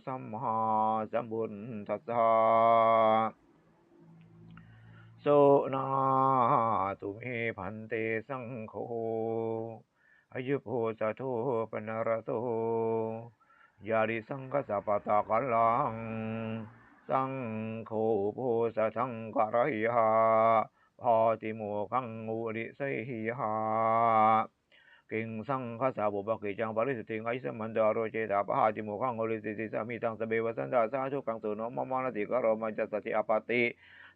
สัมมาสัมพุทธัสสะสุนาตุเมพันเตสังโฆอายุโพสะโทปนรโสยาริสังฆสัพพตะกัลลังสังโฆโพสะสังกรยาพาติโมขังอุริเสหิยากิงสังฆสาบุปกิจังปริสุทธิงไอสมันดาโรเจตาปหาติโมขังอุริสิติสามิตังสเบวสันดาสาธุกังสุโนมมานติกโรมัจจสติอปติ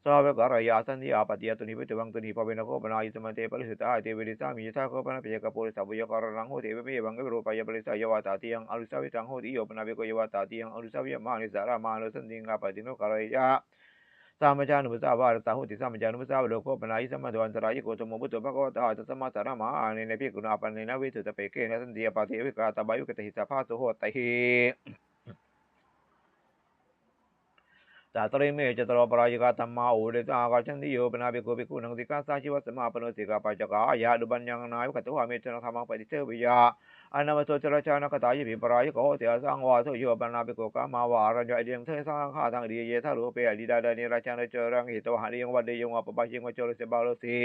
สาวกรายาสันติอาปติยตุนิพิตวังตุนิภเวนโกปนาอิสมันเตปริสุทธาเทวิริสามิยถาโกปนาปิยกปุริสัพพยกรณังโหติเวปิวังเวโรปายปริสายวัตติยังอรุสาวิตังโหติโยปนาเวโกยวัตติยังอรุสาวิยมานิสารามานุสันติงาปติโนกรายะสามจานุปสาวาตาหุติสามจานุปสาวโลกปนาอิสมาดวันตรายโกตโมบุตโตภะคะวะตาตัสมาสารามาเนเนพิกุณาปันเนนะวิสุตเปเกนะสันติอปติวิกาตบายุกตหิสภาสุโหติ ตาตริเมจตรปรายกาธรรมาอุเดตากาชันติโยปนาเบโกเบกุนังติกาสาชิวัสมาปโนติกาปัจจกายาดุบัญญังนายุกตวาเมจนะธรรมังปฏิเสวิยาอนามัสโจรชานกตายปิปรายโกเตสังวาโสโยปนาเบโกกามาวารัญญาเดียงเทสังฆาทังดีเยทารุเปอดีดาดานิราชานเจรังหิตวหานิยงวัดเดยงวปปะชิงวจโรเสบาโลสี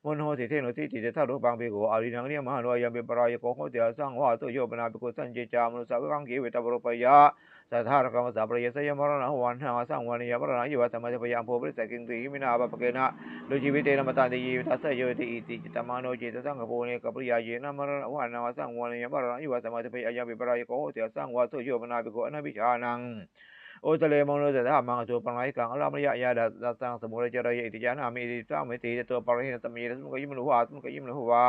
มโนสิเทโนติติเตทารุปังเบโกอารินังเนียมหาโนยัมเปปรายโกโหเตสังวาโสโยปนาเบโกสัญเจจามนุสาวิกังกิเวตบรปยาสัทธารกรรมสัพเพยสยมรณะวันหาสังวันยามรณะยุวัตมะพยามโพบริสักิงติมินาปะเกนะโดชีวิตเตนะมตันติยิตัสโยติอิติจิตมาโนจิตสังกโพเนกปริยาเยนะมรณะวันหาสังวันยามรณะยุวัตมะพยายามปิปรายโกเตสังวาโสโยปนาปิโกอนาภิชานังโอทะเลมโนเสถามังสุปังไลกังอลามยะยาดัสสังสมุรจระยอิติจานามิติสามิติตัวปริหินตมีสมุกยิมลุวาสมุกยิมลุวา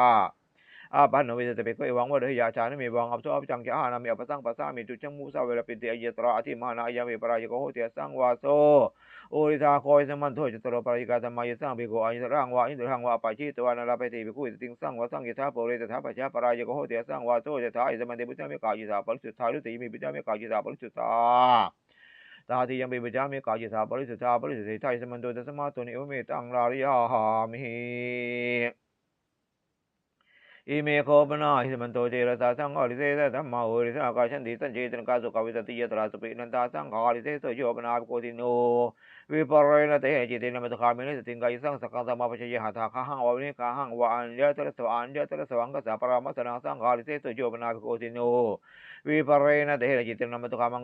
อาปันโนวิเตเปโกเอวังวะเดยาชานะมีวังอัปโสอัปจังจะอานามิอัปสังปัสสามิตุจังมุสาเวรปิติอเยตระอธิมานาอยามิปรายโกโหติสังวาโสโอริทาโคยสมันโทจตโรปรายกาธรรมายสังภิโกอายุรังวาอินทรังวาปัจจิตวานาลาเปติภิกขุติงสังวาสังยถาโพเรตถาปัจจาปรายโกโหติสังวาโสยถาอิสมันเตปุจจามิกายิสาปริสุทธาลุติมิปุจจามิกายิสาปริสุทธาตาติยังปิปุจจามิกายิสาปริสุทธาปริสุทธิทายสมันโตตัสมาตุนิโอเมตังลาริยาหามิอิเมโคปนาหิมันโตเจรตาสังฆาริเสธรรมะโอริสากาชันติตันเจตนกาสุขวิสติยตราสุปินันตาสังฆาริเสโสโยปนาโกติโนวิปรายนะเตจิตินมัตคามินิสติงกายสังสักกังสมาปชัยหาทาคหังวาวินิกาหังวาอัญญาตระสวะอัญญาตระสวังกัสสะปรามัสสนังสังฆาริเสโสโยปนาโกติโนวิปรายนะเตจิตินมัตคามัง